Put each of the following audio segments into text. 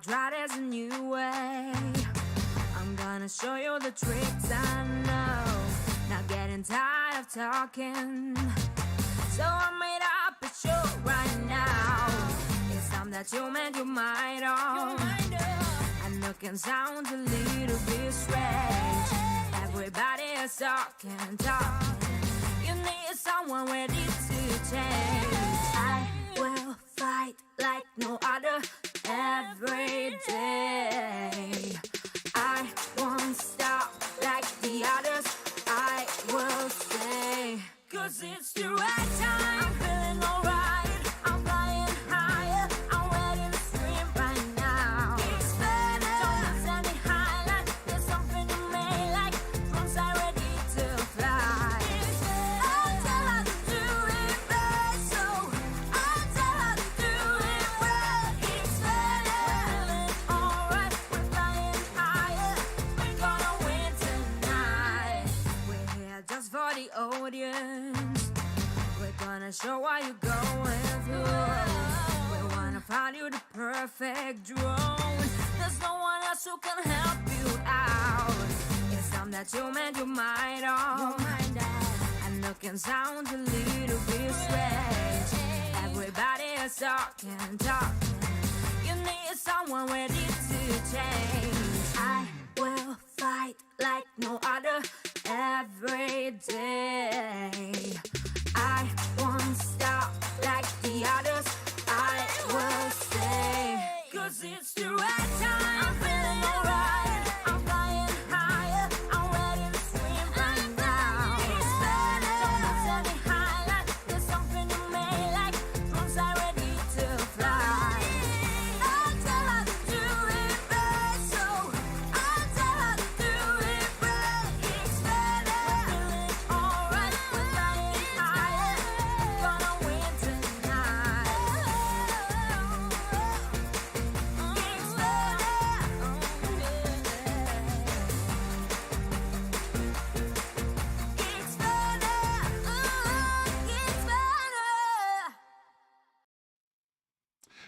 try there's a new way. I'm gonna show you the tricks I know. Not getting tired of talking, so I made up a show right now. It's time that you made your mind up. I know it can sound a little bit strange. Everybody is talking. You need someone ready to change. I will fight like no other every day. I won't stop like the others. I will stay, 'cause it's the right time. I'm feeling alright. I'm flying higher. I'm ready to scream right now. Geeksvana. Don't miss any highlight. There's something you may like. Once I'm ready to fly. I'll tell her to do it right, so I'll tell her to do it right. Geeksvana. We're feeling alright. We're flying higher. We're gonna win tonight. We're here just for the audience. We're gonna show what you're going through. We wanna find you the perfect drone. There's no one else who can help you out. It's time that you made your mind up. I know it can sound a little bit strange. Everybody is talking. You need someone ready to change. I will fight like no other every day. I won't stop like the others. I will stay, 'cause it's the right time. I'm feeling alright. I'm flying higher. I'm ready to scream right now. It's better. Don't miss any highlight. There's something you may like. Once I'm ready to fly. I'll tell her to do it right, so I'll tell her to do it right. It's better. We're feeling alright. We're flying higher. Gonna win tonight. It's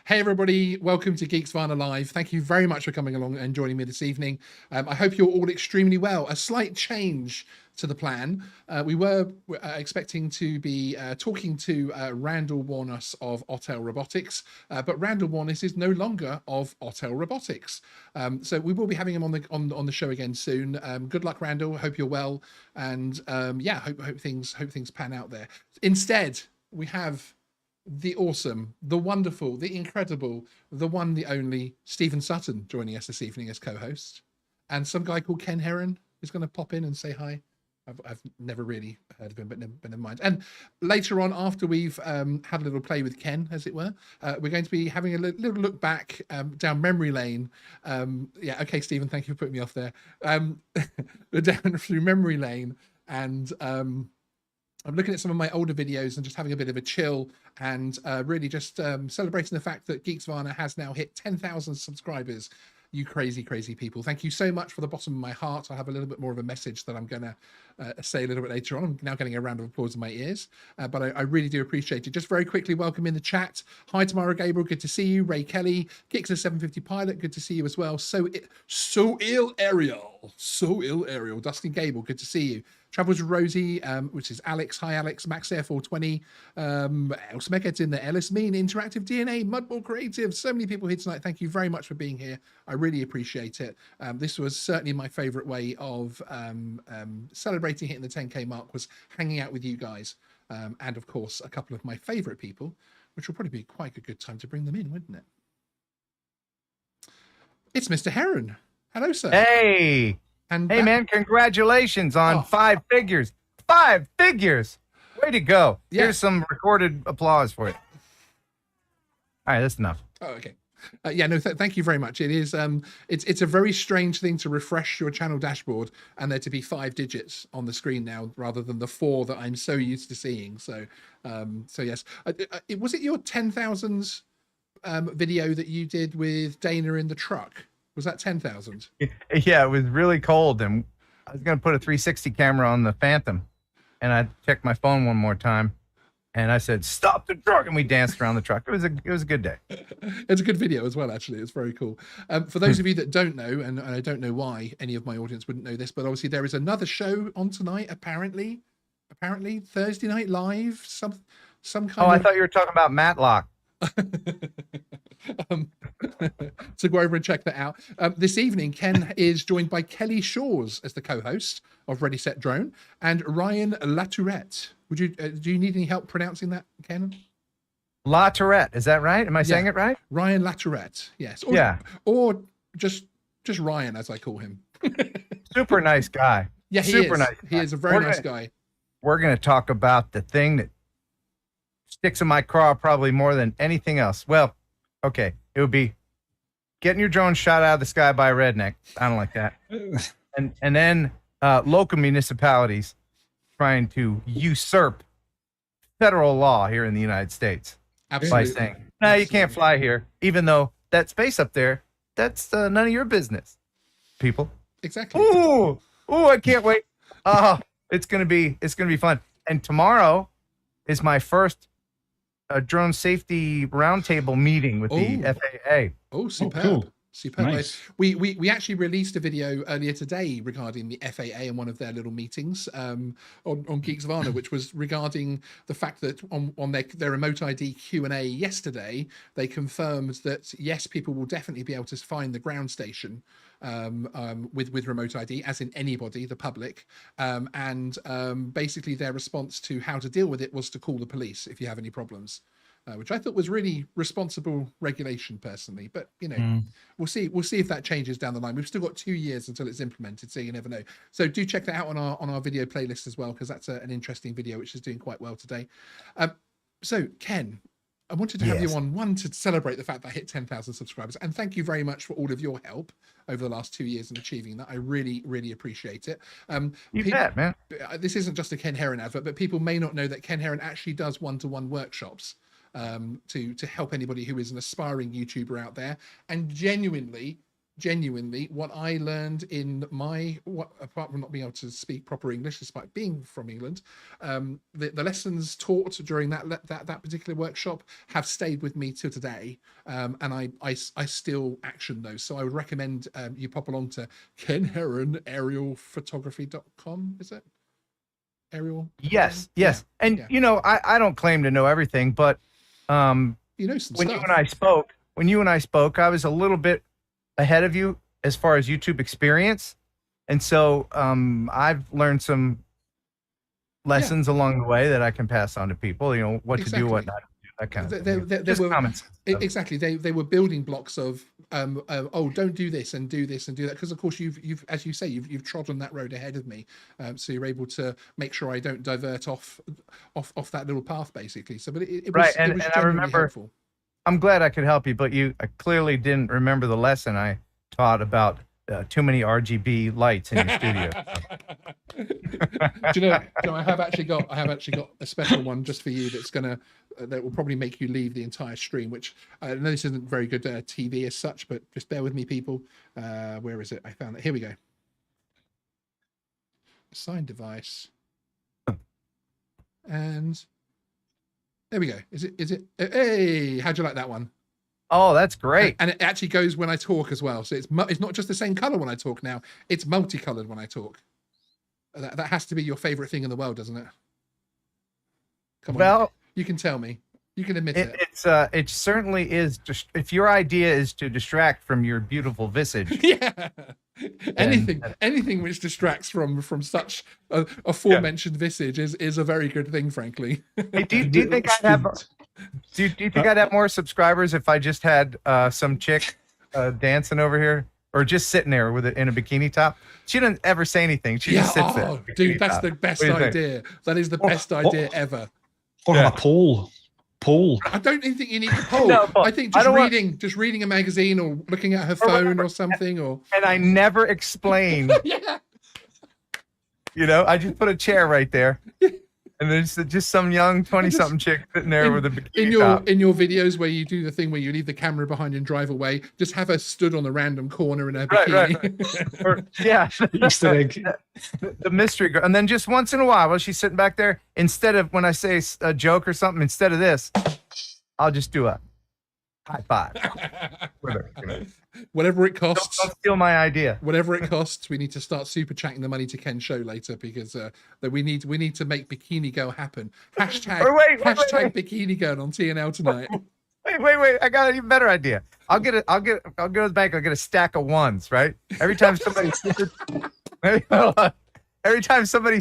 Hey everybody, welcome to Geeksvana Live. Thank you very much for coming along and joining me this evening. I hope you're all extremely well. A slight change to the plan. We were expecting to be talking to Randall Warnus of Otel Robotics, but Randall Warnus is no longer of Otel Robotics. So we will be having him on the show again soon. Good luck, Randall. Hope you're well, and yeah, hope things pan out there. Instead, we have the awesome, the wonderful, the incredible, the one, the only Stephen Sutton joining us this evening as co-host, and some guy called Ken Heron who's going to pop in and say hi. I've never really heard of him, but never mind. And later on, after we've had a little play with Ken, as it were, we're going to be having a little look back down memory lane. Yeah, okay, Stephen, thank you for putting me off there. We're down through memory lane, and I'm looking at some of my older videos and just having a bit of a chill, and really just celebrating the fact that Geeksvana has now hit 10,000 subscribers. You crazy, crazy people. Thank you so much for the bottom of my heart. I have a little bit more of a message that I'm going to say a little bit later on. I'm now getting a round of applause in my ears, but I really do appreciate it. Just very quickly, welcome in the chat. Hi, Tamara Gabriel. Good to see you. Ray Kelly. Geeks 750 Pilot. Good to see you as well. So ill Ariel. Dustin Gable. Good to see you. Travels with Rosie, which is Alex. Hi, Alex. Max Air 420. Els Meghead's in there. Ellis Mean, Interactive DNA, Mudball Creative. So many people here tonight. Thank you very much for being here. I really appreciate it. This was certainly my favorite way of celebrating hitting the 10K mark, was hanging out with you guys. And of course, a couple of my favorite people, which will probably be quite a good time to bring them in, wouldn't it? It's Mr. Heron. Hello, sir. Hey. And hey, man, congratulations on 5 figures. 5 figures. Way to go. Yeah. Here's some recorded applause for you. All right, that's enough. Oh, okay. Yeah, no, thank you very much. It is, it's a very strange thing to refresh your channel dashboard and there to be 5 digits on the screen now, rather than the 4 that I'm so used to seeing. So, so yes. Was it your 10,000 video that you did with Dana in the truck? Was that 10,000? Yeah, it was really cold, and I was going to put a 360 camera on the Phantom, and I checked my phone one more time, And I said, "Stop the truck!" And we danced around the truck. It was a good day. It's a good video as well, actually. It's very cool. For those of you that don't know, and I don't know why any of my audience wouldn't know this, but obviously there is another show on tonight. Apparently Thursday Night Live. Some kind. Oh, I thought you were talking about Matlock. So go over and check that out. This evening, Ken is joined by Kelly Shores as the co-host of Ready Set Drone, and Ryan Latourette. Would you do you need any help pronouncing that, Ken? Latourette, is that right? Am I saying it right? Ryan Latourette, yes. Or just Ryan, as I call him. Super nice guy. Yeah, he Super is. nice. He is a very nice guy. We're going to talk about the thing that sticks in my craw probably more than anything else. Well, okay, it would be getting your drone shot out of the sky by a redneck. I don't like that. And then local municipalities trying to usurp federal law here in the United States. Absolutely. By saying, no, you can't fly here, even though that space up there, that's none of your business, people. Exactly. Ooh, I can't wait. It's gonna be fun. And tomorrow is my first drone safety roundtable meeting with the FAA. Oh, superb. Cool. Superb. Nice. We actually released a video earlier today regarding the FAA and one of their little meetings on Geeksvana, which was regarding the fact that on their remote ID Q&A yesterday, they confirmed that yes, people will definitely be able to find the ground station with remote ID, as in anybody, the public, and basically their response to how to deal with it was to call the police if you have any problems. Which I thought was really responsible regulation personally, but you know, we'll see if that changes down the line. We've still got 2 years until it's implemented, so you never know. So do check that out on our video playlist as well, because that's an interesting video which is doing quite well today. So Ken, I wanted to have you on, one, to celebrate the fact that I hit 10,000 subscribers, and thank you very much for all of your help over the last 2 years in achieving that. I really, really appreciate it. You bet, man. This isn't just a Ken Heron advert, but people may not know that Ken Heron actually does one-to-one workshops to help anybody who is an aspiring YouTuber out there. And genuinely, what I learned in apart from not being able to speak proper English despite being from England, the lessons taught during that particular workshop have stayed with me till today, and I still action those. So I would recommend you pop along to Ken Heron aerialphotography.com. Is it aerial? Yes. And you know, I don't claim to know everything, but you know some when stuff. you and I spoke, I was a little bit ahead of you as far as YouTube experience, and so I've learned some lessons along the way that I can pass on to people. You know, what to do, what not to do, that kind of thing. They were, common sense. exactly. They were building blocks of don't do this and do this and do that, because of course you've as you say you've trodden that road ahead of me, so you're able to make sure I don't divert off that little path basically. So but it was right, it was and I remember helpful. I'm glad I could help you, but you clearly didn't remember the lesson I taught about too many RGB lights in your studio. Do you know, I have actually got a special one just for you that will probably make you leave the entire stream, which I know this isn't very good TV as such, but just bear with me, people. Where is it? I found it. Here we go. Assign device. And there we go. Is it? Hey, how'd you like that one? Oh, that's great. And it actually goes when I talk as well. So it's not just the same color when I talk now. It's multicolored when I talk. That has to be your favorite thing in the world, doesn't it? Come on. Well, you can tell me. You can admit it. It certainly is. Just if your idea is to distract from your beautiful visage. Yeah. Anything which distracts from such a aforementioned visage is a very good thing, frankly. Hey, do you think I'd have? Do you think I'd have more subscribers if I just had some chick dancing over here, or just sitting there with it in a bikini top? She doesn't ever say anything. She just sits there. Dude, that's the best idea. That is the best idea ever. Or on a pole. I don't even think you need a poll. No, I think just reading a magazine or looking at her phone or something. And I never explain. Yeah. You know, I just put a chair right there, And there's just some young 20-something chick sitting there with a bikini top. In your videos where you do the thing where you leave the camera behind and drive away, just have her stood on a random corner in her bikini. Right. Or, yeah. Easter egg. The mystery girl. And then just once in a while she's sitting back there, instead of when I say a joke or something, instead of this, I'll just do a high five with her. You know? Whatever it costs. Don't steal my idea. Whatever it costs, we need to start super chatting the money to Ken show later, because that we need to make Bikini Girl happen. Hashtag Bikini Girl on TNL tonight. Wait! I got an even better idea. I'll go to the bank. I'll get a stack of ones. Right. Every time somebody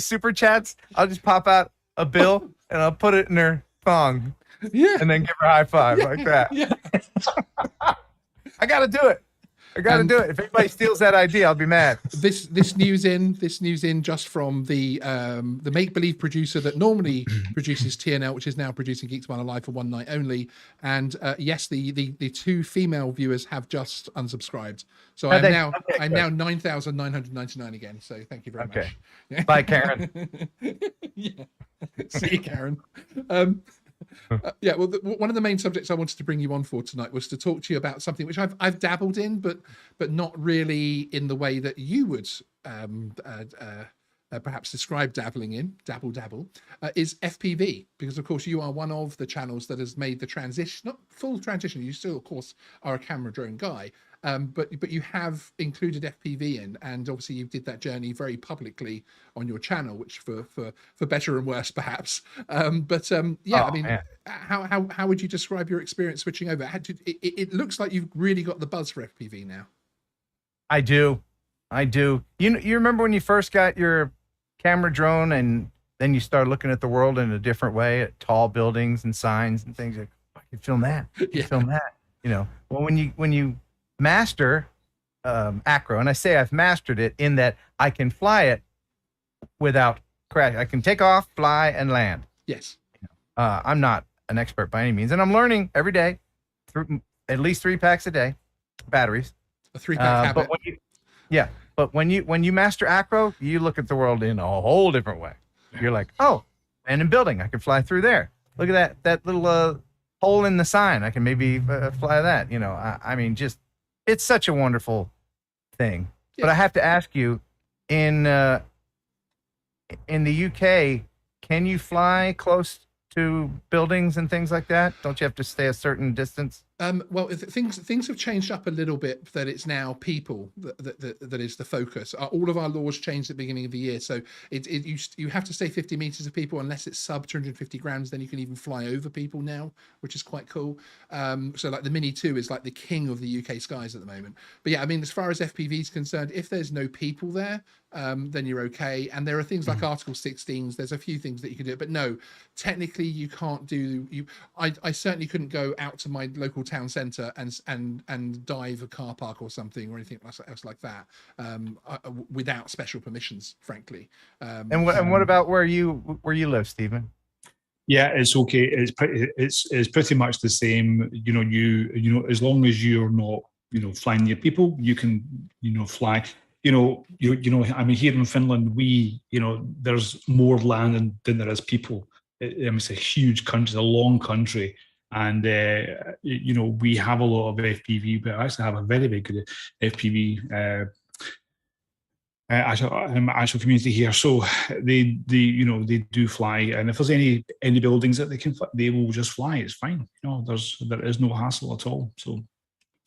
super chats, I'll just pop out a bill and I'll put it in her thong. Yeah. And then give her a high five like that. Yeah. I gotta do it. If anybody steals that idea, I'll be mad. This news in just from the make believe producer that normally produces TNL, which is now producing Geeksvana Live for one night only. And yes, the 2 female viewers have just unsubscribed. So I'm now 9,999 again. So thank you very much. Yeah. Bye, Karen. Yeah. See you, Karen. Yeah, well, one of the main subjects I wanted to bring you on for tonight was to talk to you about something which I've dabbled in, but not really in the way that you would perhaps describe dabbling in. Dabble is FPV, because of course you are one of the channels that has made the transition, not full transition. You still, of course, are a camera drone guy. But you have included FPV in, and obviously you did that journey very publicly on your channel, which for better and worse perhaps. I mean, how would you describe your experience switching over? It looks like you've really got the buzz for FPV now. I do. You remember when you first got your camera drone and then you started looking at the world in a different way, at tall buildings and signs and things, like, I can film that. Film that. You know, well, when you master acro, and I say I've mastered it in that I can fly it without crash. I can take off, fly, and land. Yes. I'm not an expert by any means, and I'm learning every day through at least 3 packs a day, batteries. A 3-pack habit. But when you master acro, you look at the world in a whole different way. You're like, oh, and in building, I can fly through there. Look at that little hole in the sign. I can maybe fly that. You know, I mean, just. It's such a wonderful thing. Yeah. But I have to ask you, in the UK, can you fly close to buildings and things like that? Don't you have to stay a certain distance? Well, things have changed up a little bit, that it's now people that is the focus. All of our laws changed at the beginning of the year, so you have to stay 50 meters of people unless it's sub 250 grams. Then you can even fly over people now, which is quite cool. So like the Mini 2 is like the king of the UK skies at the moment. But yeah, I mean, as far as FPV is concerned, if there's no people there, then you're okay. And there are things like Article 16s. There's a few things that you can do, but no, technically you can't do. I certainly couldn't go out to my local town centre and dive a car park or something or anything else like that without special permissions, frankly. And what about where you live, Stephen? Yeah, it's okay. It's pretty much the same. You know, as long as you're not, flying near people, you can, fly. I mean, here in Finland, there's more land than there is people. It's a huge country, a long country. And, we have a lot of FPV, but I actually have a very, very good FPV actual community here. So they do fly. And if there's any buildings that they can fly, they will just fly. It's fine. There is no hassle at all. So.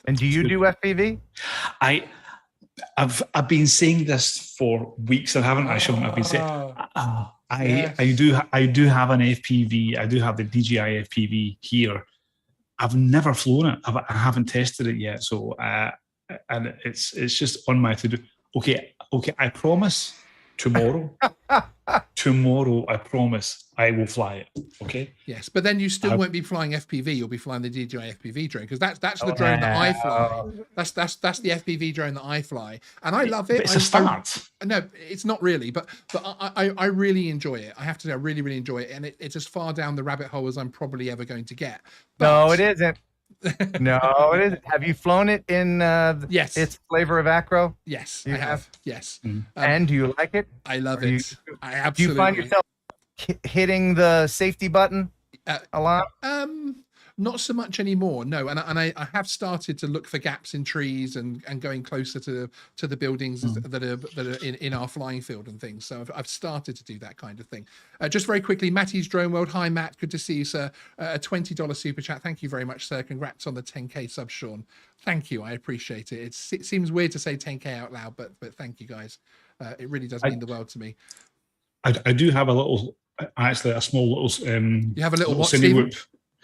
And do you do FPV? I've been saying this for weeks. I haven't actually. I've been saying yes. I do have an FPV. I do have the DJI FPV here. I've never flown it. I haven't tested it yet. So and it's just on my to do. Okay. I promise tomorrow. Tomorrow, I promise I will fly it. Okay. Yes, but then you still won't be flying FPV. You'll be flying the DJI FPV drone, because that's the drone that I fly. That's the FPV drone that I fly, and I love it. But it's a start. No, it's not really, but I really enjoy it. I have to say, I really, really enjoy it, and it's as far down the rabbit hole as I'm probably ever going to get. But, no, it isn't. No, it isn't. Have you flown it in yes, its flavor of acro? Yes, I have. Yes. And do you like it? I love it. I absolutely. Do you find yourself hitting the safety button a lot? Not so much anymore, no. And I have started to look for gaps in trees and going closer to the buildings that are in our flying field and things. So I've started to do that kind of thing. Just very quickly, Matty's Drone World. Hi, Matt. Good to see you, sir. A $20 super chat. Thank you very much, sir. Congrats on the 10K sub, Sean. Thank you. I appreciate it. It seems weird to say 10K out loud, but thank you guys. It really does mean the world to me. I do have a little, actually, a small little. You have a little what, Cine Whoop.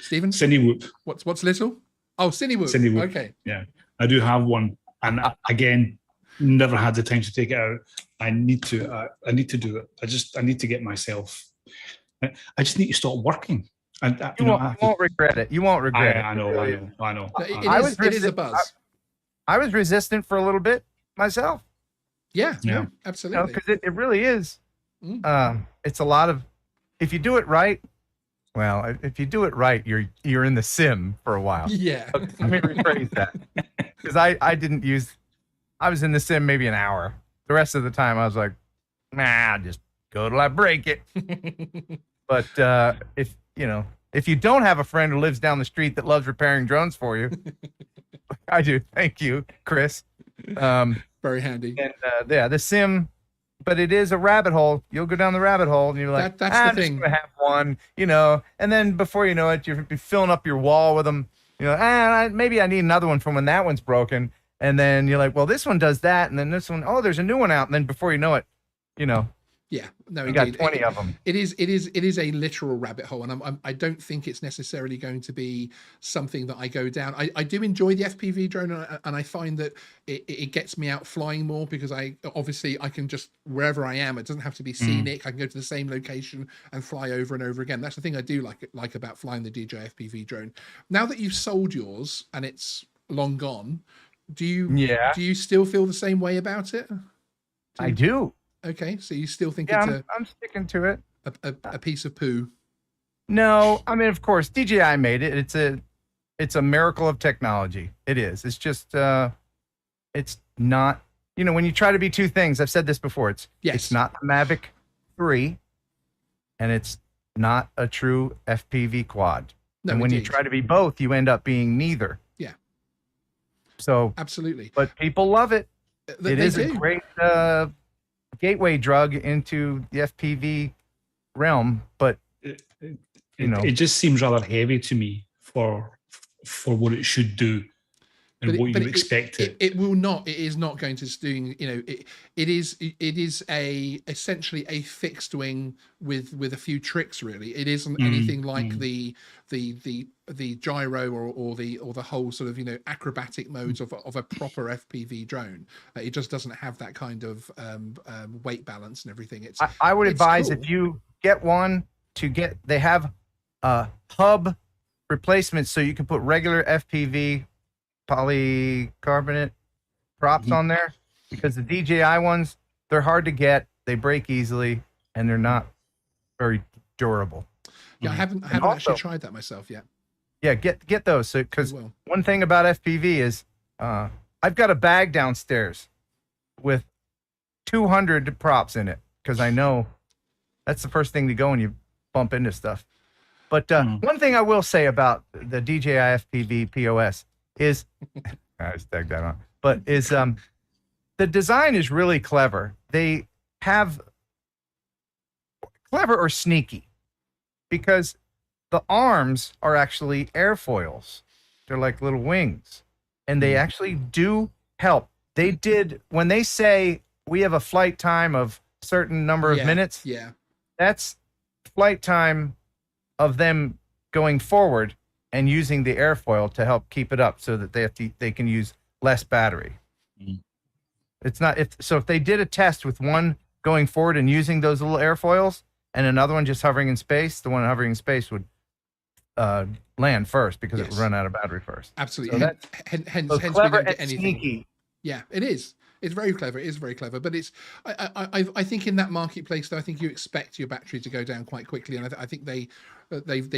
Stephen? Cine Whoop. What's little? Oh, Cine Whoop. Cine Whoop. Okay. Yeah, I do have one, and again, never had the time to take it out. I need to. I need to do it. I need to get myself. I just need to stop working. And You won't regret it. You won't regret it. I know. No, it is a buzz. I was resistant for a little bit myself. Yeah. Yeah. Absolutely. Because it really is. It's a lot of, if you do it right. Well, if you do it right, you're in the sim for a while. Yeah. Let me rephrase that. Because I was in the sim maybe an hour. The rest of the time I was like, nah, just go till I break it. But if you don't have a friend who lives down the street that loves repairing drones for you, I do. Thank you, Chris. Very handy. And the sim, but it is a rabbit hole. You'll go down the rabbit hole and you're like, that's I'm the thing. just gonna have one, and then before you know it, you're filling up your wall with them. Maybe I need another one from when that one's broken. And then you're like, well, this one does that. And then this one, oh, there's a new one out. And then before you know it, Yeah, no, you got 20 of them. It is a literal rabbit hole, and I don't think it's necessarily going to be something that I go down. I do enjoy the FPV drone, and I find that it gets me out flying more because I can just, wherever I am, it doesn't have to be scenic. I can go to the same location and fly over and over again. That's the thing I do like about flying the DJI FPV drone. Now that you've sold yours and it's long gone, do you still feel the same way about it? I do. Okay, so you still think I'm sticking to it. A piece of poo? No, I mean, of course, DJI made it. It's a miracle of technology. It is. It's just it's not. When you try to be two things, I've said this before. It's not the Mavic 3, and it's not a true FPV quad. No, and when you try to be both, you end up being neither. Yeah. So absolutely. But people love it. It is a great gateway drug into the FPV realm, but it just seems rather heavy to me for what it should do and what you expect it. It will not. It is not going to do. It is essentially a fixed wing with a few tricks. Really, it isn't anything like the gyro or the whole sort of acrobatic modes of a proper FPV drone. It just doesn't have that kind of weight balance and everything. I would advise cool. if you get one they have hub replacements so you can put regular FPV polycarbonate props on there, because the DJI ones, they're hard to get, they break easily, and they're not very durable. Yeah, I haven't actually tried that myself yet. Yeah, get those. So, because one thing about FPV is I've got a bag downstairs with 200 props in it, because I know that's the first thing to go when you bump into stuff. But one thing I will say about the DJI FPV POS is, I just tagged that on, but is the design is really clever. They have clever or sneaky, because the arms are actually airfoils. They're like little wings, and they actually do help. They did, when they say we have a flight time of certain number of minutes, that's flight time of them going forward and using the airfoil to help keep it up so that they can use less battery. It's not, if they did a test with one going forward and using those little airfoils and another one just hovering in space, the one hovering in space would land first, because it would run out of battery first. Absolutely. So hence we clever don't get and anything. sneaky. Yeah, it is. It's very clever. It is very clever. But it's, I think in that marketplace, though, I think you expect your battery to go down quite quickly, and I think they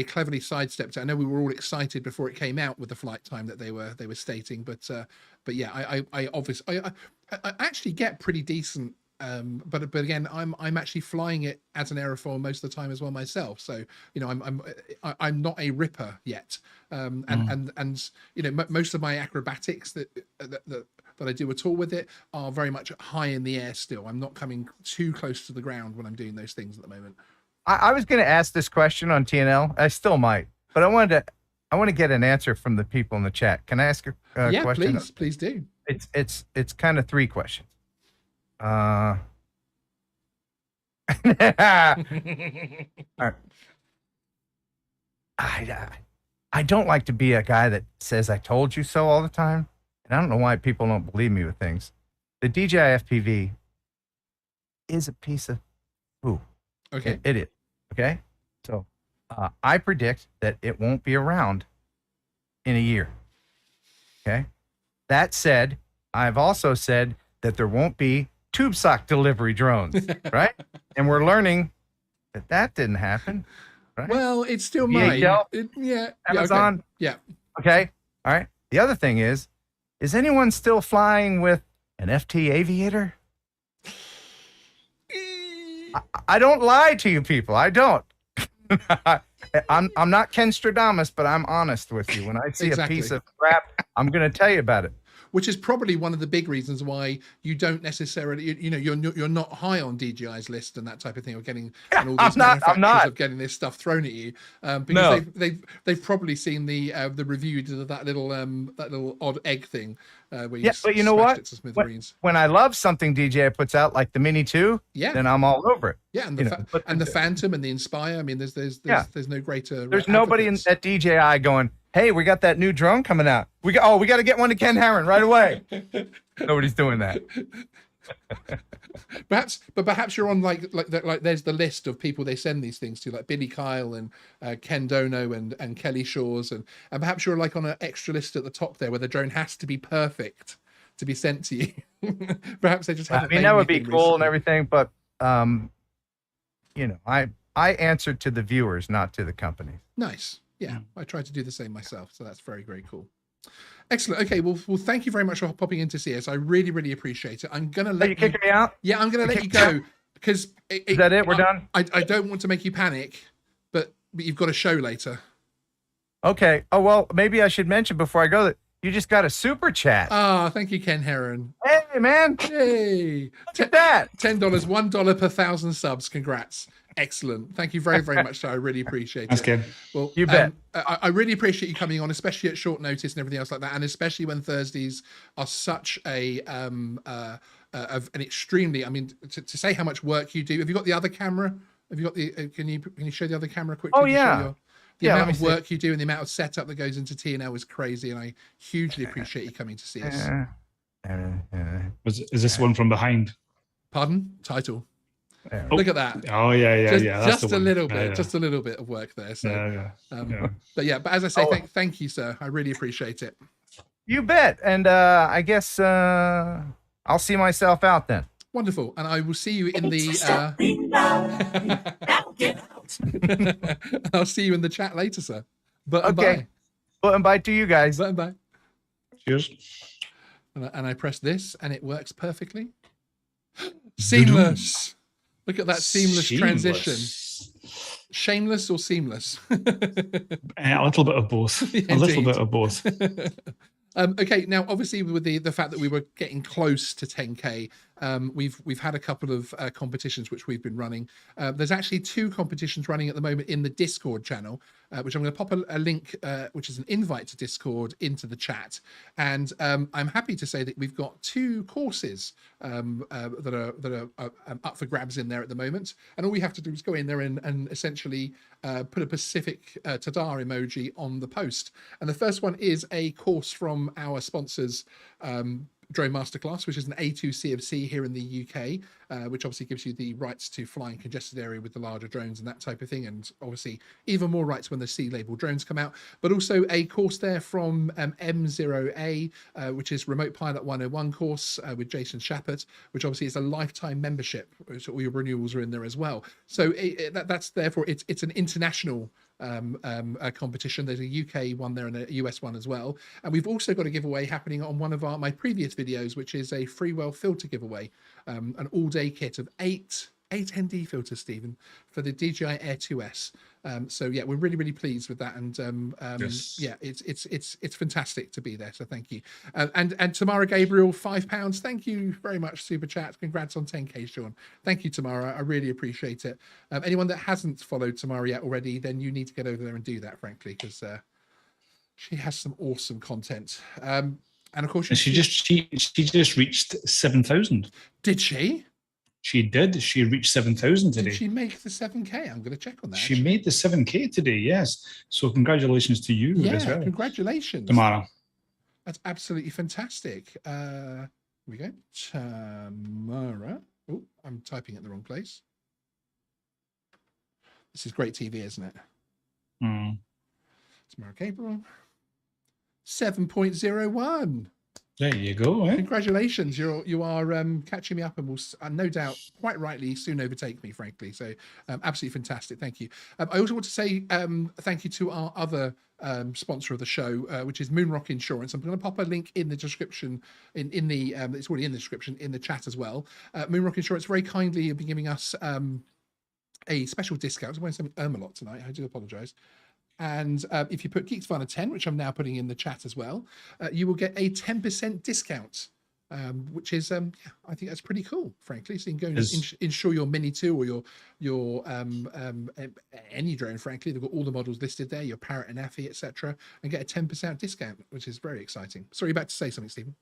cleverly sidestepped it. I know we were all excited before it came out with the flight time that they were stating, but yeah, I obviously I actually get pretty decent but again, I'm actually flying it as an aerofoil most of the time as well myself. So I'm not a ripper yet, and most of my acrobatics that I do at all with it are very much high in the air still. I'm not coming too close to the ground when I'm doing those things at the moment. I was going to ask this question on TNL. I still might, but I want to get an answer from the people in the chat. Can I ask a question? Yeah, please do. It's kind of 3 questions. All right. I don't like to be a guy that says I told you so all the time. And I don't know why people don't believe me with things. The DJI FPV is a piece of poo. Okay. It is. Okay. So I predict that it won't be around in a year. Okay. That said, I've also said that there won't be tube sock delivery drones, right? And we're learning that didn't happen. Right? Well, it's still mine. Amazon. Okay. Yeah. Okay. All right. The other thing is anyone still flying with an FT Aviator? I don't lie to you people. I don't. I'm not Ken Stradamus, but I'm honest with you. When I see a piece of crap, I'm going to tell you about it. Which is probably one of the big reasons why you don't necessarily, you're not high on DJI's list and that type of thing, of getting and all these manufacturers of getting this stuff thrown at you, because they've probably seen the review you did of that little odd egg thing, where you but you know what? It to smithereens. When I love something DJI puts out, like the Mini 2, then I'm all over it. Yeah, and the Phantom and the Inspire. I mean, there's no greater. There's nobody at DJI going, hey, we got that new drone coming out. We got to get one to Ken Heron right away. Nobody's doing that. Perhaps you're on like there's the list of people they send these things to, like Billy Kyle and Ken Dono and Kelly Shores, and perhaps you're like on an extra list at the top there where the drone has to be perfect to be sent to you. Perhaps they just haven't. I mean, that would be cool recently. And everything, but I answered to the viewers, not to the company. Nice. Yeah, I try to do the same myself, so that's very, very cool. Excellent. Okay, well, thank you very much for popping in to see us. I really, really appreciate it. I'm gonna let you kicking me out. Yeah, I'm gonna let you go because is that it? We're done. I don't want to make you panic, but you've got a show later. Okay. Oh well, maybe I should mention before I go that you just got a super chat. Thank you, Ken Heron. Hey, man. Hey, look at that. $10, $1 per 1,000 subs. Congrats. Excellent. Thank you very, very much, sir. I really appreciate it. That's good. Well, you bet. I really appreciate you coming on, especially at short notice and everything else like that, and especially when Thursdays are such an extremely. I mean, to say how much work you do. Have you got the other camera? Have you got the? Can you show the other camera quickly? Oh yeah. The amount of work you do and the amount of setup that goes into TNL is crazy, and I hugely appreciate you coming to see us. Is this one from behind? Pardon? Title. Yeah. Look at that. Oh yeah. Just a little bit, just a little bit of work there. So, but as I say, thank you, sir. I really appreciate it. You bet. And I guess I'll see myself out then. Wonderful. And I will see you in the. I'll see you in the chat later, sir. Okay. Button bye to you guys. Button bye. Cheers. And I press this, and it works perfectly. Seamless. Look at that seamless transition. Shameless or seamless? A little bit of both. A little bit of both. Okay, now obviously with the fact that we were getting close to 10K, we've had a couple of competitions which we've been running. There's actually 2 competitions running at the moment in the Discord channel, which I'm going to pop a link, which is an invite to Discord, into the chat. And I'm happy to say that we've got 2 courses that are up for grabs in there at the moment. And all we have to do is go in there and essentially put a Pacific Tadar emoji on the post. And the first one is a course from our sponsors, Drone Masterclass, which is an A2 CofC here in the UK, which obviously gives you the rights to fly in congested area with the larger drones and that type of thing, and obviously even more rights when the C-label drones come out. But also a course there from M0A, which is Remote Pilot 101 course with Jason Shappert, which obviously is a lifetime membership, so all your renewals are in there as well. So that's therefore it's an international competition. There's a UK one there and a US one as well. And we've also got a giveaway happening on one of my previous videos, which is a Freewell filter giveaway, an all-day kit of eight ND filters, Stephen, for the DJI Air 2S. So yeah, we're really pleased with that, and Yes. yeah, it's fantastic to be there. So thank you, and Tamara Gabriel, £5. Thank you very much, super chat. Congrats on 10k, Sean. Thank you, Tamara. I really appreciate it. Anyone that hasn't followed Tamara yet already, then you need to get over there and do that, frankly, because she has some awesome content. And of course, And she just reached 7,000. did she? She did. She reached 7,000 today. Did she make the 7k? I'm going to check on that. She made the 7K today, yes. So congratulations to you as well, congratulations, Tamara. That's absolutely fantastic. Here we go. Tamara. Oh, I'm typing it in the wrong place. This is great TV, isn't it? Mm. Tamara Gabriel. 7.01. There you go. Eh? Congratulations. You are catching me up, and will no doubt quite rightly soon overtake me, frankly. So absolutely fantastic. Thank you. I also want to say thank you to our other sponsor of the show, which is Moonrock Insurance. I'm going to pop a link in the description, in the it's already in the description, in the chat as well. Moonrock Insurance very kindly have been giving us a special discount. I'm wearing something a lot tonight. I do apologize. And if you put Geeksvana 10, which I'm now putting in the chat as well, you will get a 10% discount, which is, yeah, I think that's pretty cool, frankly. So you can go and insure your Mini 2 or your any drone, frankly. They've got all the models listed there, your Parrot and Effie, etc., and get a 10% discount, which is very exciting. Sorry, you're about to say something, Stephen.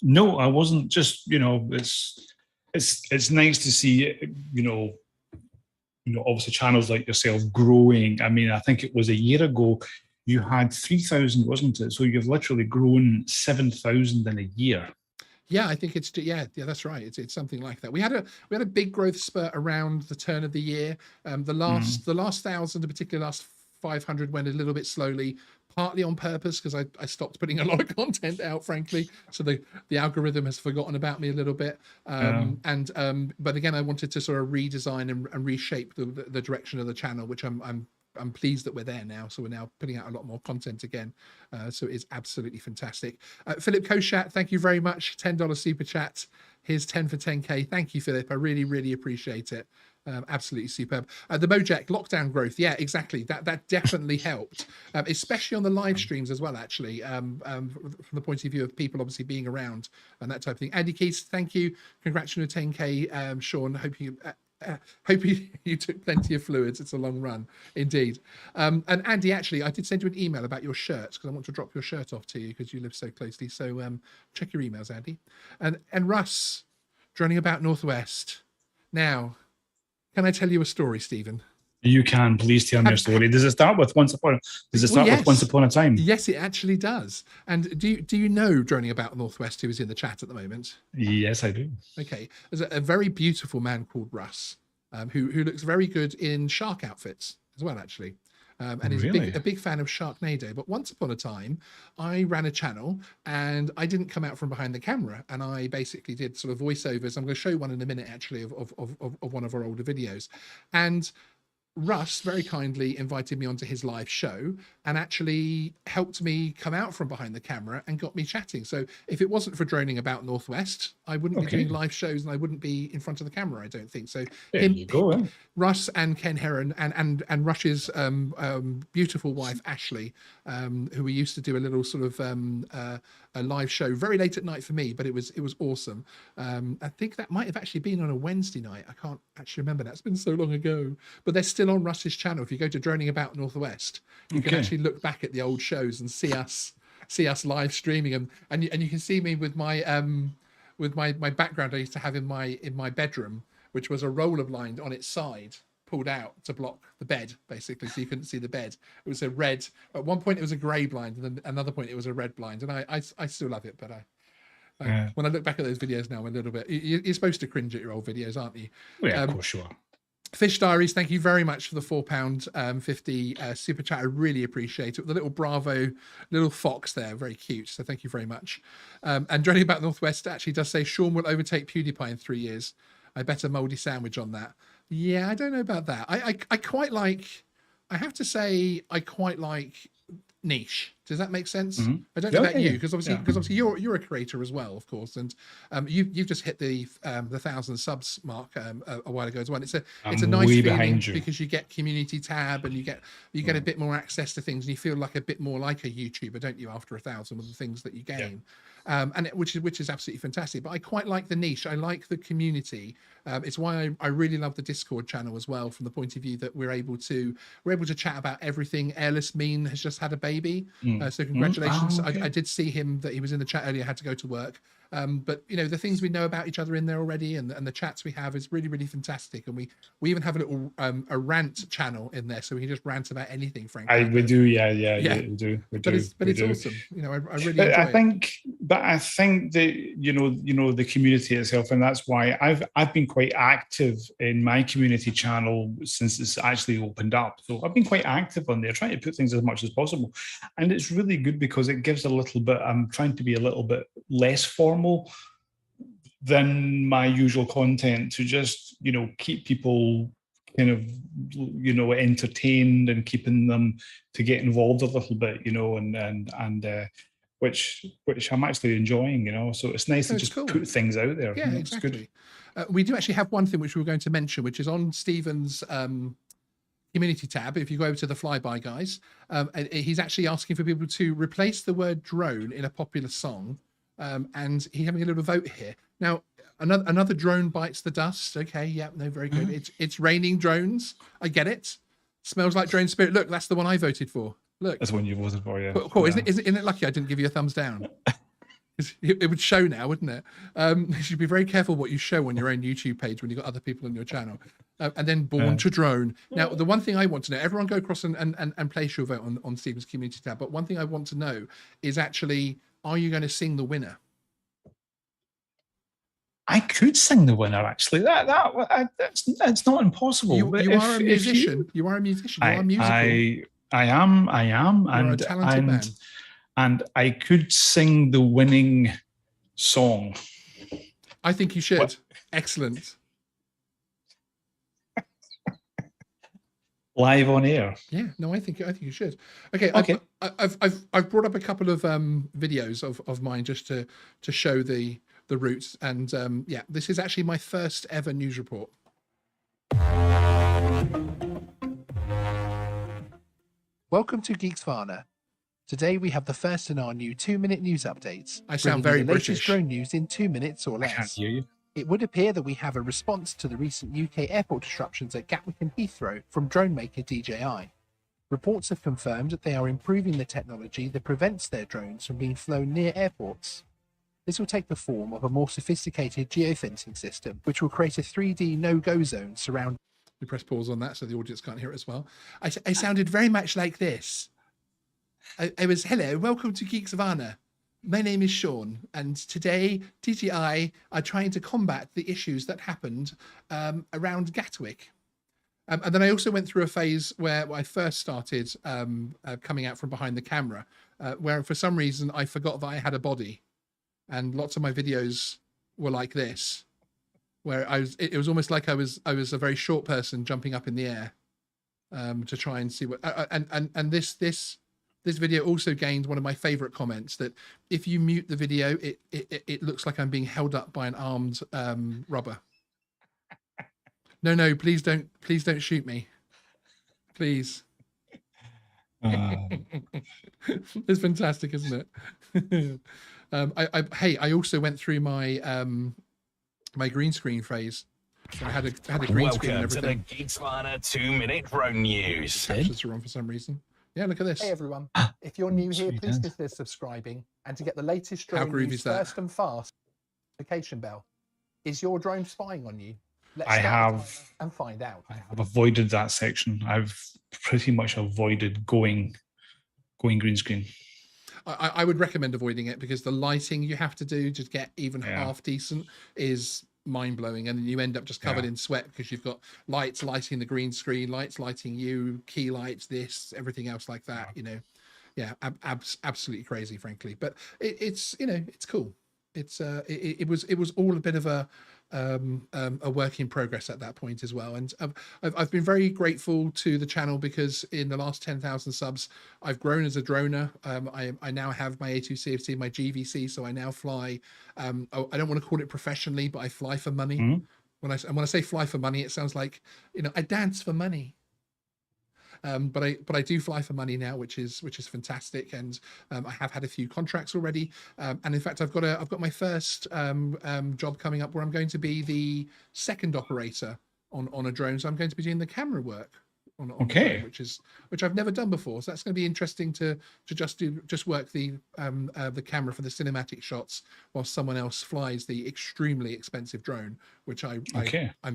No, I wasn't. Just, it's nice to see, obviously channels like yourself growing. I mean, I think it was a year ago you had 3,000, wasn't it? So you've literally grown 7,000 in a year. Yeah, I think it's that's right. It's something like that. We had a big growth spurt around the turn of the year. The last 1,000, in particular, last 500 went a little bit slowly, partly on purpose because I stopped putting a lot of content out, frankly. So the algorithm has forgotten about me a little bit. But again, I wanted to sort of redesign and reshape the direction of the channel, which I'm pleased that we're there now. So we're now putting out a lot more content again. So it's absolutely fantastic. Philip Koshat, thank you very much. $10 super chat. Here's 10 for 10k. Thank you, Philip. I really appreciate it. Absolutely superb. The Mojack lockdown growth, yeah, exactly. That definitely helped, especially on the live streams as well. Actually, from the point of view of people obviously being around and that type of thing. Andy Keys, thank you. Congrats on your 10k, Sean. Hope you took plenty of fluids. It's a long run indeed. And Andy, actually, I did send you an email about your shirts because I want to drop your shirt off to you because you live so closely. So check your emails, Andy. And Russ, droning about Northwest now. Can I tell you a story, Stephen? You can. Please tell me a story. Does it start with Once Upon a Time? Yes, it actually does. And do you know Droning About Northwest, who is in the chat at the moment? Yes, I do. Okay. There's a very beautiful man called Russ, who looks very good in shark outfits as well, actually. And he's a big fan of Sharknado. But once upon a time, I ran a channel and I didn't come out from behind the camera. And I basically did sort of voiceovers. I'm going to show you one in a minute, actually, of one of our older videos. And Russ very kindly invited me onto his live show and actually helped me come out from behind the camera and got me chatting. So if it wasn't for Droning About Northwest, I wouldn't be doing live shows and I wouldn't be in front of the camera, I don't think. So there you go, Russ and Ken Heron and Rush's beautiful wife, Ashley, who we used to do a little sort of a live show very late at night for me, but it was awesome. I think that might have actually been on a Wednesday night. I can't actually remember. That's been so long ago, but they're still on Russ's channel. If you go to Droning About Northwest, you can actually look back at the old shows and see us live streaming them, and you can see me with my background I used to have in my bedroom, which was a rollerblind on its side pulled out to block the bed, basically, so you couldn't see the bed. It was a red, at one point it was a grey blind, and then another point it was a red blind, and I still love it, but when I look back at those videos now, I'm a little bit, you're supposed to cringe at your old videos, aren't you? Yeah, of course you are. Fish Diaries, thank you very much for the £4.50 super chat. I really appreciate it. The little Bravo, little fox there, very cute. So thank you very much. And Droning About Northwest actually does say Sean will overtake PewDiePie in 3 years. I bet a mouldy sandwich on that. Yeah, I don't know about that. I quite like I have to say I quite like niche. Does that make sense? Mhm. I don't know Yeah, about yeah, you, because yeah. obviously you're a creator as well, of course, and you've just hit the 1,000 subs mark a while ago as well. It's a I'm nice way feeling behind you. because you get community tab and you get a bit more access to things, and you feel like a bit more like a YouTuber, don't you, after 1,000 with the things that you gain. Which is absolutely fantastic. But I quite like the niche. I like the community. It's why I really love the Discord channel as well, from the point of view that we're able to chat about everything. Airless Mean has just had a baby, so congratulations. Oh, okay. I did see him that he was in the chat earlier, had to go to work. But you know, the things we know about each other in there already, and the chats we have is really, really fantastic. And we even have a little a rant channel in there, so we can just rant about anything, frankly. We do, yeah, we do. But it's awesome. You know, I really enjoy I think that you know the community itself, and that's why I've been quite active in my community channel since it's actually opened up. So I've been quite active on there, trying to put things as much as possible, and it's really good because it gives a little bit. I'm trying to be a little bit less formal than my usual content, to just keep people kind of entertained and keeping them to get involved a little bit, and which I'm actually enjoying, so it's nice to just put things out there. Yeah, exactly. We do actually have one thing which we were going to mention, which is on Stephen's community tab. If you go over to the Flyby guys, he's actually asking for people to replace the word drone in a popular song, and he's having a little vote here. Now, another drone bites the dust. Okay, yeah, no, very good. It's raining drones. I get it. Smells like drone spirit. Look, that's the one I voted for. Look, that's the one you voted for. Yeah, cool. Yeah. Isn't it lucky I didn't give you a thumbs down? It would show now, wouldn't it? You should be very careful what you show on your own YouTube page when you've got other people on your channel. And then Born to Drone. Now, the one thing I want to know, everyone go across and place your vote on Stephen's community tab. But one thing I want to know is actually, are you going to sing the winner? I could sing the winner, actually. That's not impossible. You are a musician. You are a musician. You are musical. I am. You're a talented man. And I could sing the winning song. I think you should. What? Excellent. Live on air. Yeah, no, I think you should. Okay. I've brought up a couple of videos of mine just to show the roots, and yeah, this is actually my first ever news report. Welcome to Geeksvana. Today we have the first in our new 2-minute news updates. I sound very British. Latest drone news in 2 minutes or less. I can't hear you. It would appear that we have a response to the recent UK airport disruptions at Gatwick and Heathrow from drone maker DJI. Reports have confirmed that they are improving the technology that prevents their drones from being flown near airports. This will take the form of a more sophisticated geofencing system, which will create a 3D no-go zone surrounding... We press pause on that so the audience can't hear it as well. I sounded very much like this. I was, hello, welcome to Geeksvana. My name is Sean, and today DJI are trying to combat the issues that happened around Gatwick. And then I also went through a phase where I first started coming out from behind the camera, where for some reason I forgot that I had a body. And lots of my videos were like this, where it was almost like I was a very short person jumping up in the air to try and see what, and this video also gained one of my favorite comments, that if you mute the video, it looks like I'm being held up by an armed robber. No, please don't shoot me. Please. It's fantastic, isn't it? I also went through my my green screen phase. So I had a green screen and everything. Welcome to the Geeksvana 2-minute drone news. Captions are on for some reason. Yeah, look at this. Hey everyone, if you're new here, please consider subscribing, and to get the latest drone news first and fast, notification bell. Is your drone spying on you? Let's start and find out. I have avoided that section. I've pretty much avoided going green screen. I would recommend avoiding it, because the lighting you have to do to get even half decent is mind-blowing, and then you end up just covered in sweat because you've got lights lighting the green screen, lights lighting you, key lights, this, everything else like that. Absolutely crazy, frankly. But it's it's cool. It was all a bit of a a work in progress at that point as well. And I've been very grateful to the channel because in the last 10,000 subs, I've grown as a droner. I now have my A2 CofC, my GVC, so I now fly. I don't want to call it professionally, but I fly for money. Mm-hmm. When I say fly for money, it sounds like, you know, I dance for money. But I do fly for money now, which is fantastic, and I have had a few contracts already, and in fact I've got my first job coming up where I'm going to be the second operator on a drone, so I'm going to be doing the camera work on the drone, which I've never done before. So that's going to be interesting to just work the camera for the cinematic shots while someone else flies the extremely expensive drone, which I'm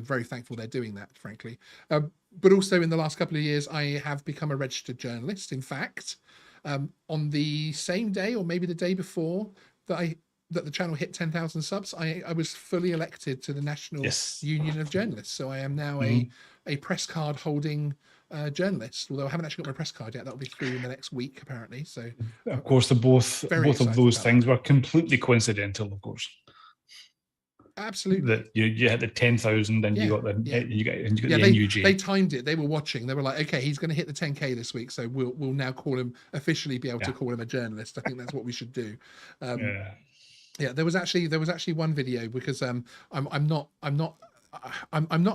very thankful they're doing that, frankly. But also in the last couple of years, I have become a registered journalist. In fact, on the same day or maybe the day before that the channel hit 10,000 subs, I was fully elected to the National Union of Journalists. So I am now a press card holding journalist, although I haven't actually got my press card yet. That'll be through in the next week, apparently. So of course, both of those things were completely coincidental, of course. Absolutely. That you had the 10,000 and you got the NUG. They timed it. They were watching. They were like, okay, he's going to hit the 10K this week, so we'll now call him, officially be able to call him a journalist. I think that's what we should do. Yeah, there was actually one video, because I'm not a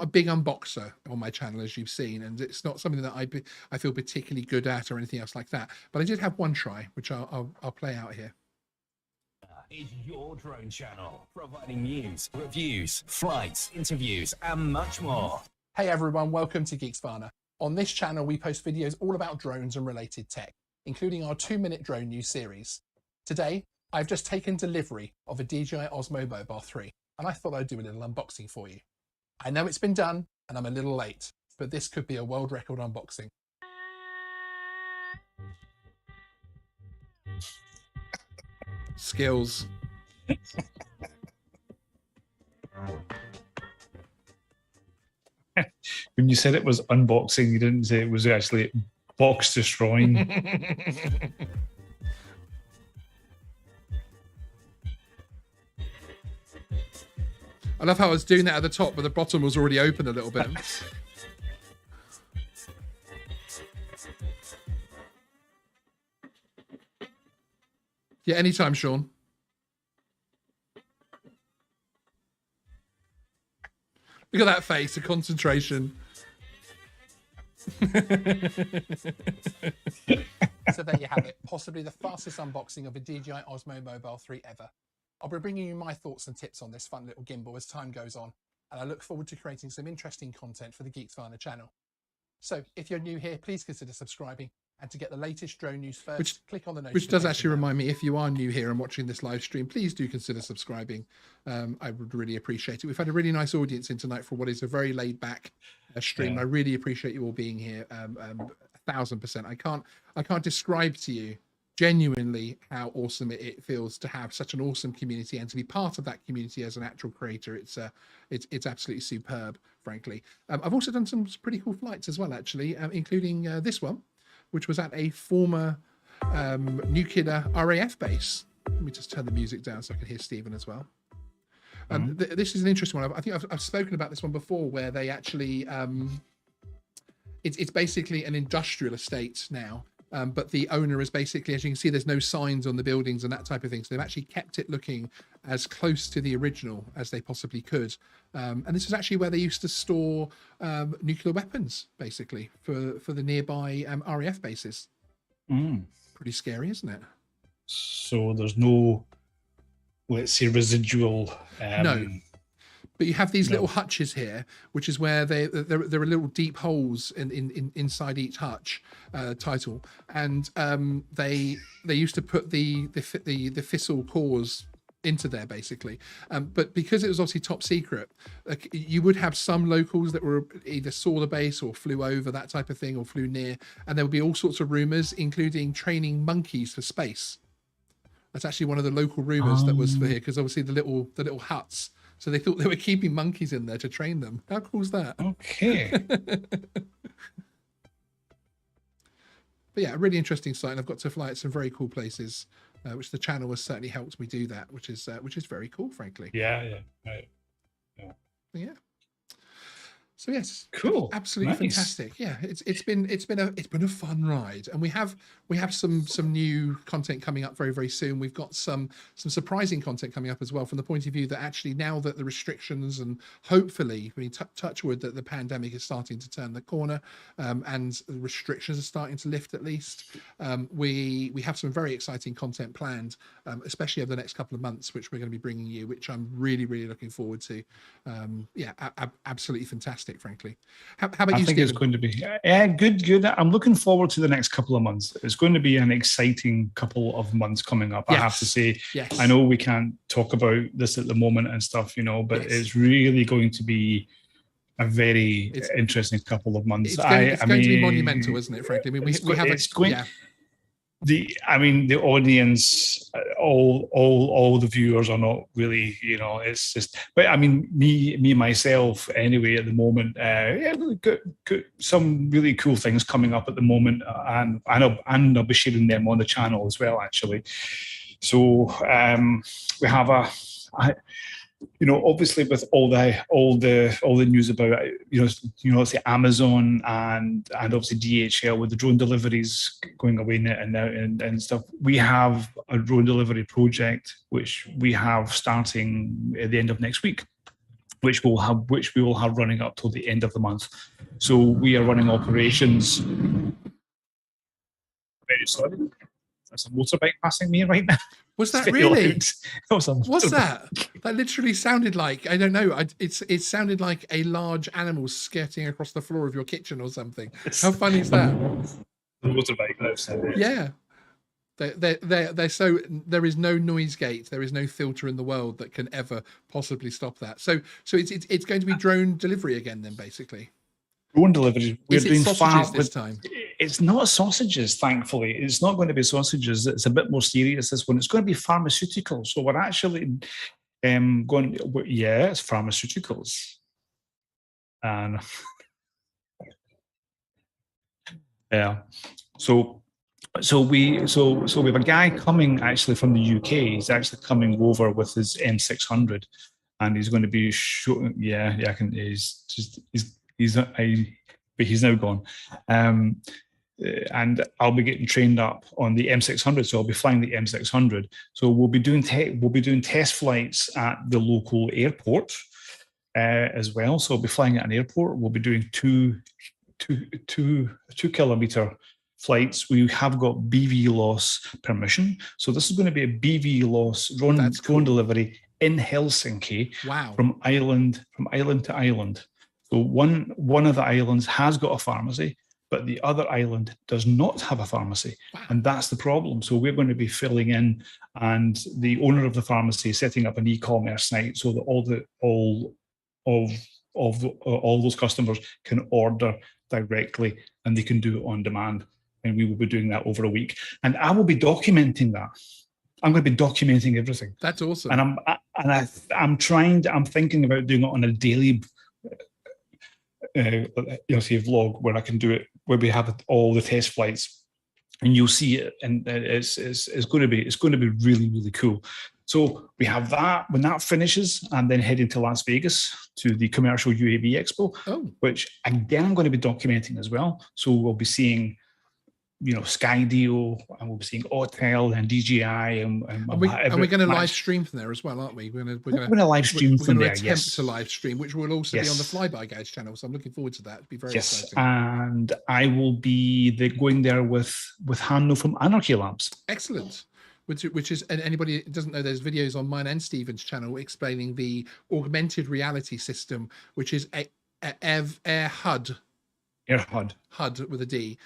big unboxer on my channel, as you've seen, and it's not something that I feel particularly good at or anything else like that. But I did have one try, which I'll play out here. Is your drone channel, providing news, reviews, flights, interviews, and much more. Hey everyone, welcome to Geeksvana. On this channel, we post videos all about drones and related tech, including our 2-minute drone news series. Today, I've just taken delivery of a DJI Osmo Mobile 3, and I thought I'd do a little unboxing for you. I know it's been done, and I'm a little late, but this could be a world record unboxing. Skills. When you said it was unboxing, you didn't say it was actually box destroying. I love how I was doing that at the top, but the bottom was already open a little bit. Yeah, anytime, Sean. Look at that face, the concentration. So there you have it, possibly the fastest unboxing of a DJI Osmo Mobile 3 ever. I'll be bringing you my thoughts and tips on this fun little gimbal as time goes on, and I look forward to creating some interesting content for the Geeksvana channel. So if you're new here, please consider subscribing, and to get the latest drone news first, click on the notification Which does actually bell. remind me, if you are new here and watching this live stream, please do consider subscribing. I would really appreciate it. We've had a really nice audience in tonight for what is a very laid back stream. Yeah. I really appreciate you all being here. 1000%. I can't describe to you genuinely how awesome it feels to have such an awesome community and to be part of that community as an actual creator. It's absolutely superb, frankly. I've also done some pretty cool flights as well, actually, including this one, which was at a former nuclear RAF base. Let me just turn the music down so I can hear Stephen as well. This is an interesting one. I think I've spoken about this one before, where they actually, it's basically an industrial estate now, but the owner is basically, as you can see, there's no signs on the buildings and that type of thing. So they've actually kept it looking as close to the original as they possibly could. And this is actually where they used to store nuclear weapons, basically, for the nearby RAF bases. Pretty scary, isn't it? So there's no, let's say, residual. No. But you have these little hutches here, which is where there are little deep holes inside each hutch title, and they used to put the fissile cores into there, basically. But because it was obviously top secret, like, you would have some locals that were either saw the base or flew over, that type of thing, or flew near, and there would be all sorts of rumors, including training monkeys for space. That's actually one of the local rumors that was for here, because obviously the little huts. So they thought they were keeping monkeys in there to train them. How cool is that? Okay. But yeah, a really interesting site. And I've got to fly at some very cool places, which the channel has certainly helped me do that, which is very cool, frankly. Yeah. Right. Yeah. Yeah. So yes, Cool. absolutely Nice. fantastic. Yeah, it's been a fun ride, and we have some new content coming up very, very soon. We've got some surprising content coming up as well, from the point of view that actually, now that the restrictions and hopefully, we touch wood, that the pandemic is starting to turn the corner, and the restrictions are starting to lift at least, we have some very exciting content planned, especially over the next couple of months, which we're going to be bringing you, which I'm really, really looking forward to. Yeah, absolutely fantastic, frankly. How about I you, think Stephen? it's going to be good. I'm looking forward to the next couple of months. It's going to be an exciting couple of months coming up. Yes. I have to say, Yes. I know we can't talk about this at the moment and stuff, but Yes. it's really going to be a very interesting couple of months. It's going to be monumental, isn't it? Frankly, I mean, the audience, all the viewers are not really, it's just, but I mean, me myself anyway, at the moment, got some really cool things coming up at the moment, and I'll be sharing them on the channel as well, actually. So we have obviously, with all the news about let's say Amazon and obviously DHL with the drone deliveries going away and stuff, we have a drone delivery project which we have starting at the end of next week, which we will have running up till the end of the month. So we are running operations. Very sorry. There's a motorbike passing me right now. Was that really? What's that? That literally sounded like, I don't know. It sounded like a large animal skirting across the floor of your kitchen or something. How funny is that? The motorbike. Yeah. They're so, there is no noise gate, there is no filter in the world that can ever possibly stop that. So it's going to be drone delivery again then, basically. Drone delivery. We're doing sausages this time. It's not sausages, thankfully. It's not going to be sausages. It's a bit more serious, this one. It's going to be pharmaceuticals. So we're actually it's pharmaceuticals. And yeah. So we have a guy coming actually from the UK. He's actually coming over with his M600, and he's going to be showing. Yeah, I can. But he's now gone. And I'll be getting trained up on the M600, so I'll be flying the M600. So we'll be doing test flights at the local airport as well. So I'll be flying at an airport. We'll be doing two kilometer flights. We have got BV loss permission. So this is going to be a BV loss drone delivery in Helsinki. Wow. From island to island. So one of the islands has got a pharmacy, but the other island does not have a pharmacy. Wow. And that's the problem. So we're going to be filling in, and the owner of the pharmacy is setting up an e-commerce site so that all those customers can order directly and they can do it on demand. And we will be doing that over a week. And I will be documenting that. I'm going to be documenting everything. That's awesome. And I'm thinking about doing it on a daily say vlog, where I can do it, where we have all the test flights, and you'll see it, and it's going to be really, really cool. So we have that when that finishes, and then heading to Las Vegas to the Commercial UAV Expo, which again I'm going to be documenting as well. So we'll be seeing Skydio, and we'll be seeing Autel and DJI, and we're going to live stream from there as well, aren't we? We're going to live stream from there. We're going to attempt to live stream, which will also be on the Flyby Guys channel. So I'm looking forward to that. It'll be very exciting. And I will be going there with Hanno from Anarchy Labs. Excellent. Which is, and anybody that doesn't know, there's videos on mine and Stephen's channel explaining the augmented reality system, which is Air HUD. Air HUD. HUD with a D.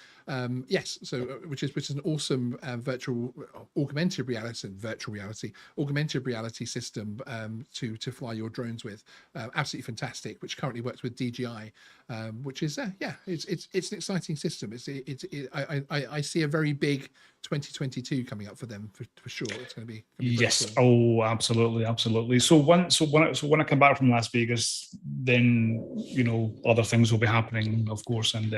Yes, so which is an awesome augmented reality system to fly your drones with. Absolutely fantastic, which currently works with DJI, which is it's an exciting system. I see a very big 2022 coming up for them for sure. It's going to be yes. Cool. Oh, absolutely. So when I come back from Las Vegas, then other things will be happening, of course, and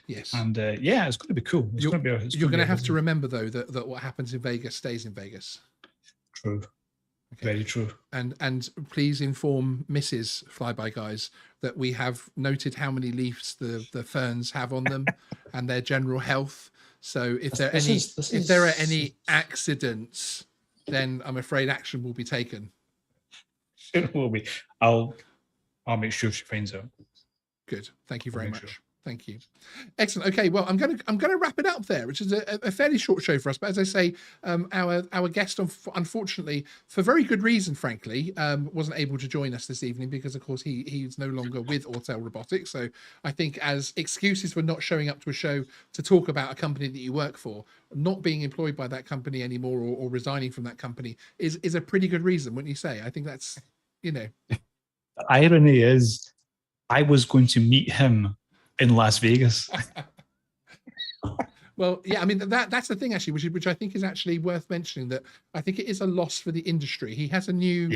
yes, and it's going to be cool. You're going to have to remember though that what happens in Vegas stays in Vegas. True. Very true. And please inform Mrs. Flyby Guys that we have noted how many leaves the ferns have on them and their general health. So if there are any accidents, then I'm afraid action will be taken. It will be. I'll make sure she finds out. Good. Thank you very much. Sure. Thank you. Excellent. Okay. Well, I'm gonna wrap it up there, which is a fairly short show for us. But as I say, our guest, unfortunately, for very good reason, frankly, wasn't able to join us this evening because, of course, he's no longer with Autel Robotics. So I think as excuses for not showing up to a show to talk about a company that you work for, not being employed by that company anymore, or resigning from that company is a pretty good reason, wouldn't you say? I think that's, The irony is, I was going to meet him in Las Vegas. Well, yeah, I mean that's the thing actually, which I think is actually worth mentioning. That I think it is a loss for the industry. He has a new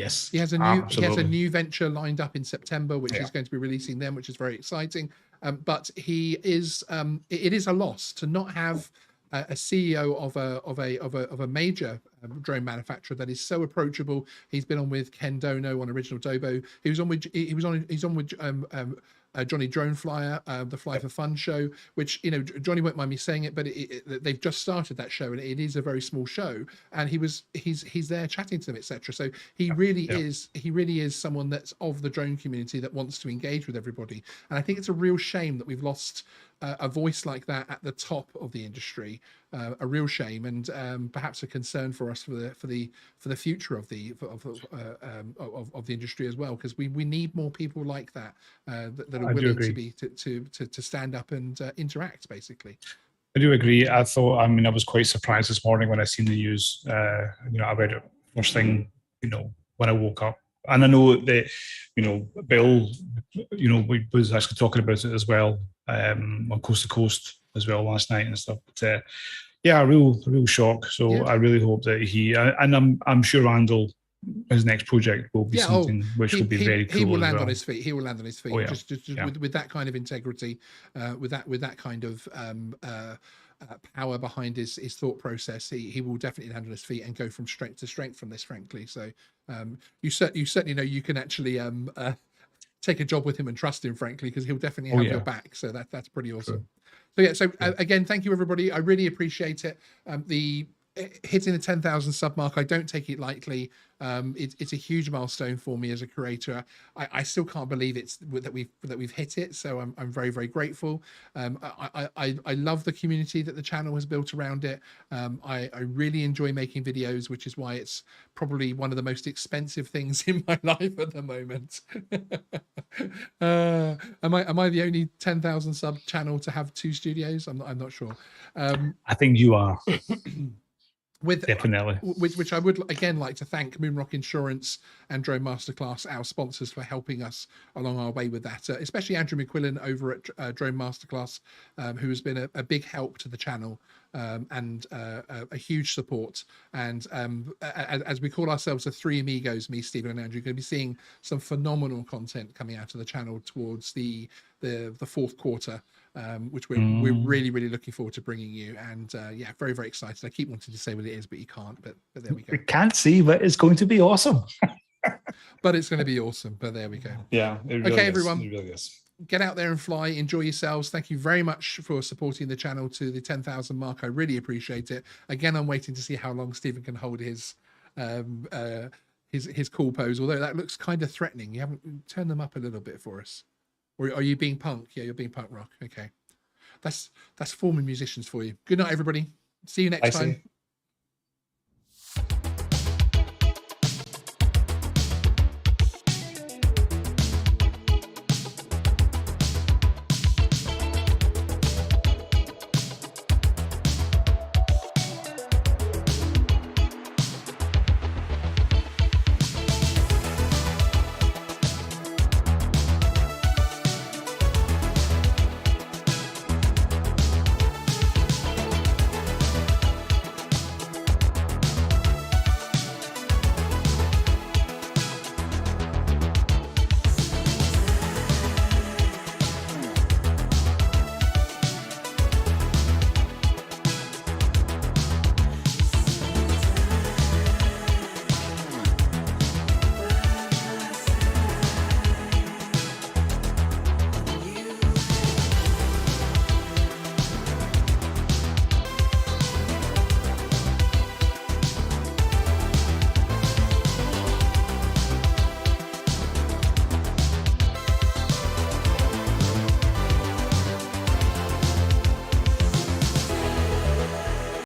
venture lined up in September, which he's going to be releasing then, which is very exciting. But it is a loss to not have a CEO of a major drone manufacturer that is so approachable. He's been on with Ken Dono on Original Dobo. He's on with Johnny Drone Flyer, the Fly for Fun show, which, Johnny won't mind me saying it, but they've just started that show, and it is a very small show. And he's there chatting to them, etc. So he really is someone that's of the drone community that wants to engage with everybody. And I think it's a real shame that we've lost a voice like that at the top of the industry. A real shame, and perhaps a concern for us for the future of the industry as well, because we need more people like that that are willing to stand up and interact, basically. I do agree. I was quite surprised this morning when I seen the news. I read it first thing, when I woke up. And I know that, Bill, was actually talking about it as well, on Coast to Coast as well last night and stuff. But a real shock. So yeah. I really hope that I'm sure Randall, his next project will be something which will be very cool. He will land on his feet. He will land on his feet. Oh, yeah. Just with that kind of integrity, with that kind of power behind his thought process, he will definitely land on his feet and go from strength to strength from this, frankly. So you certainly know you can actually take a job with him and trust him, frankly, because he'll definitely have your back. So that's pretty awesome. So again, thank you everybody. I really appreciate it. Hitting the 10,000 sub mark, I don't take it lightly. It's a huge milestone for me as a creator. I still can't believe that we've hit it. So I'm very, very grateful. I love the community that the channel has built around it. I really enjoy making videos, which is why it's probably one of the most expensive things in my life at the moment. Am I the only 10,000 sub channel to have 2 studios? I'm not sure. I think you are. Definitely. Which I would again like to thank Moonrock Insurance and Drone Masterclass, our sponsors, for helping us along our way with that. Especially Andrew McQuillan over at Drone Masterclass, who has been a big help to the channel and a huge support. And as we call ourselves the 3 amigos, me, Stephen, and Andrew, you're going to be seeing some phenomenal content coming out of the channel towards the 4th quarter. Which we're really, really looking forward to bringing you. And very, very excited. I keep wanting to say what it is, but you can't. But there we go. We can't see, but it's going to be awesome. But it's going to be awesome. But there we go. Yeah. It really okay, is. everyone. It really is. Get out there and fly. Enjoy yourselves. Thank you very much for supporting the channel to the 10,000 mark. I really appreciate it. Again, I'm waiting to see how long Stephen can hold his cool pose. Although that looks kind of threatening. You haven't turned them up a little bit for us. Or are you being punk? Yeah, you're being punk rock. Okay. That's forming musicians for you. Good night, everybody. See you next time.